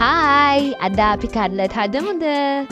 Hi අද අපි cutlet හදමුද?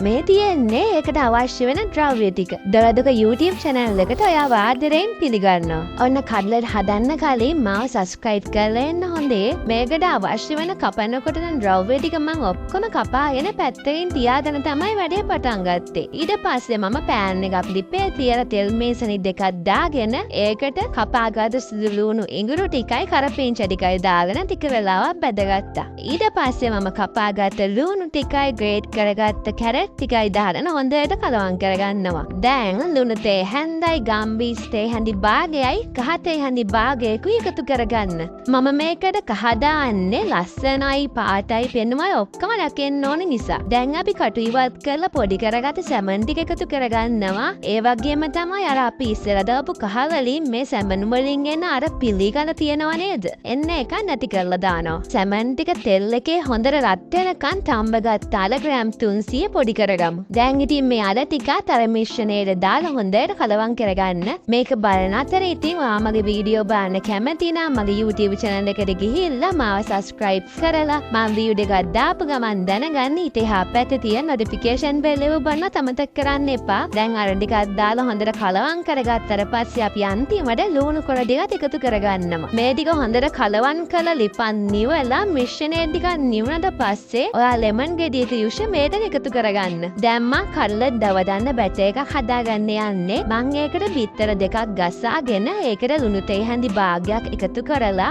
මේ තියෙන්නේ ඒකට අවශ්‍ය වෙන ද්‍රව්‍ය ටික. දොළදුක YouTube channel එකට ඔයාව ආදරයෙන් පිළිගන්නවා. ඔන්න කට්ලට් හදන්න කලින් මාව subscribe කරලා එන්න හොඳේ. මේකට අවශ්‍ය වෙන කපනකොට දැන් ද්‍රව්‍ය ටික මම ඔක්කොම කපාගෙන පැත්තකින් තියාගෙන තමයි වැඩේ පටන් ගත්තේ. ඊට පස්සේ මම pan එක ලිපේ තියලා තෙල් මේසනි දෙකක් දාගෙන ඒකට කපාගත්තු සුදු ලුණු ඉඟුරු ටිකයි කරපිංචා ටිකයි දාගෙන ටික වෙලාවක් බැදගත්තා. ඊට පස්සේ මම කපාගත්ත ලුණු ටිකයි ග්‍රේට් කරගත්ත කැරට් ටිකයි දාගෙන හොඳට කලවම් කරගන්නවා. දැන් ලුණු තේ හැන්දයි ගම්බීස් තේ හැඳි භාගයයි කහ තේ හැඳි භාගයකුයි එකතු කරගන්න. මම මේකට කහ දාන්නේ ලස්සනයි පාටයි පෙනුමයි ඔක්කොම රැකෙන්න ඕන නිසා. දැන් අපි කටු ඉවත් කරලා පොඩි කරගත්ත සැමන් ටික එකතු කරගන්නවා. ඒ වගේම තමයි අර අපි ඉස්සර දාපු කහ වලින් මේ සැමන් වලින් එන අර පිළිකල තියනවා නේද? එන්න එක නැති කරලා දානවා. සැමන් ටික තෙල් එකේ හොඳට රත් වෙනකන් තම්බගත්ත අල ග්‍රෑම් 300 පොඩි කරගමු. දැන් ඉතින් මේ අල ටික අර මිශ්‍රණයට දාලා හොඳට කලවම් කරගන්න. මේක බලන අතර ඉතින් ඔයා මගේ වීඩියෝ බලන්න කැමති නම් මගේ YouTube channel එකට ගිහිල්ලා මාව subscribe කරලා මම වීඩියෝ එකක් දාපු ගමන් දැනගන්න. ඊට එහා පැත්තේ තියෙන notification bell එක ඔබන්න තමතක් කරන්න එපා. දැන් අර ටිකක් දාලා හොඳට කලවම් කරගත්තට පස්සේ අපි අන්තිමට ලුණු කොළ ටිකත් එකතු කරගන්නවා. මේ ටික හොඳට කලවම් කරලා ලිපන් නිවලා මිශ්‍රණය ටිකක් නිවුනට පස්සේ ඔයා ලෙමන් ගෙඩියක යුෂ මේකට එකතු කරගන්න. දැන් මම කට්ලට් දවදන්න බැටර් එකක් හදාගන්න යන්නේ. මම ඒකට බිත්තර දෙකක් ගසාගෙන ඒකට ලුණු තේ හැඳි භාගයක් එකතු කරලා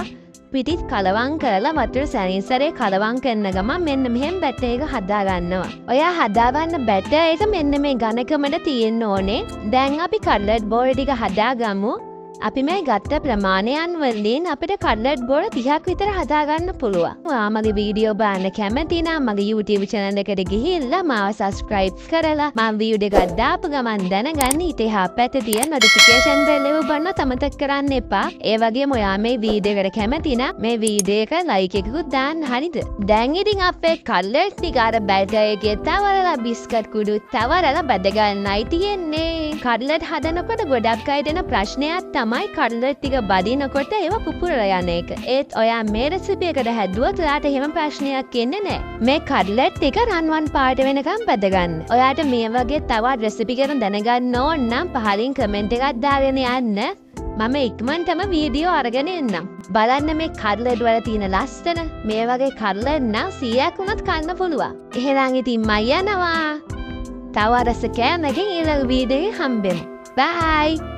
පිටිත් කලවම් කරලා වතුර සැනින්සරේ කලවම් කරන ගමන් මෙන්න මෙහෙම බැටර් එක හදාගන්නවා. ඔයා හදාගන්න බැටර් එක මෙන්න මේ ඝනකමට තියෙන්න ඕනේ. දැන් අපි කට්ලට් බෝල් ටික හදාගමු. අපි මේ ගත්ත ප්‍රමාණයන් වලින් අපිට කට්ලට් බෝල 30ක් විතර හදාගන්න පුළුවන්. ඔයා මගේ වීඩියෝ බලන්න කැමති නම් මගේ YouTube channel එකට ගිහිල්ලා මාව subscribe කරලා මම වීඩියෝ එකක් දාපු ගමන් දැනගන්න. ඊට එහා පැත්තේ තියෙන notification bell එක ඔබන්න තමතක් කරන්න එපා. ඒ වගේම ඔයා මේ වීඩියෝ එකට කැමති නම් මේ වීඩියෝ එක like එකකුත් දාන්න හරිද? දැන් ඉතින් අපේ කට්ලට් ටික අර බැටර් එකේ තවරලා බිස්කට් කුඩු තවරලා බැද ගන්නයි තියෙන්නේ. කට්ලට් හදනකොට ගොඩක් අය දෙන ප්‍රශ්නයක් තමයි කට්ලට් ටික බදිනකොට ඒවා පුපුරලා යන එක. ඒත් ඔයා මේ රෙසිපි එකට හැදුවොත් ඔයාට එහෙම ප්‍රශ්නයක් එන්නේ නැහැ. මේ කට්ලට් ටික රන්වන් පාට වෙනකම් බැද ගන්න. ඔයාට මේ වගේ තවත් රෙසිපි ගැන දැනගන්න ඕන නම් පහලින් කමෙන්ට් එකක් දාගෙන යන්න. මම ඉක්මනටම වීඩියෝ අරගෙන එන්නම්. බලන්න මේ කට්ලට් වල තියෙන ලස්සන. මේ වගේ කට්ලට් නම් 100ක් වුණත් කන්න පුළුවන්. එහෙනම් ඉතින් මම යනවා. තව රස කෑමකින් ඊළඟ වීඩියෝ එකේ හම්බෙමු. බයි.